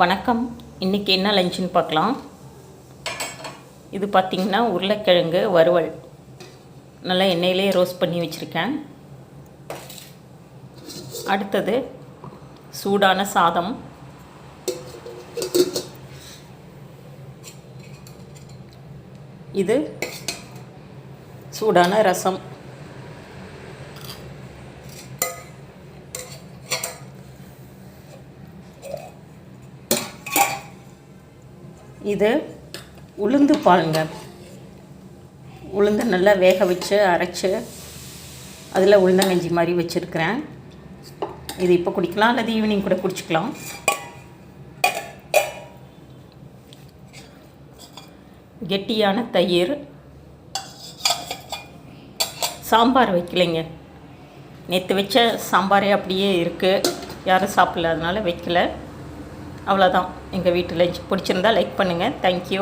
வணக்கம். இன்றைக்கி என்ன லஞ்சுன்னு பார்க்கலாம். இது பார்த்திங்கன்னா உருளைக்கிழங்கு வறுவல் நல்லா எண்ணெயிலே ரோஸ்ட் பண்ணி வச்சுருக்கேன். அடுத்தது சூடான சாதம், இது சூடான ரசம், இது உளுந்து பாலுங்க. உளுந்து நல்லா வேக வச்சு அரைச்சி அதில் உளுந்தங்கஞ்சி மாதிரி வச்சுருக்கிறேன். இது இப்போ குடிக்கலாம் அல்லது ஈவினிங் கூட குடிச்சிக்கலாம். கெட்டியான தயிர், சாம்பார் வைக்கலைங்க. நேற்று வச்ச சாம்பாரே அப்படியே இருக்குது, யாரும் சாப்பிடல, அதனால் வைக்கல. அவ்வளோதான். எங்கள் வீட்டு லஞ்ச் பிடிச்சிருந்தா லைக் பண்ணுங்கள். தேங்க்யூ.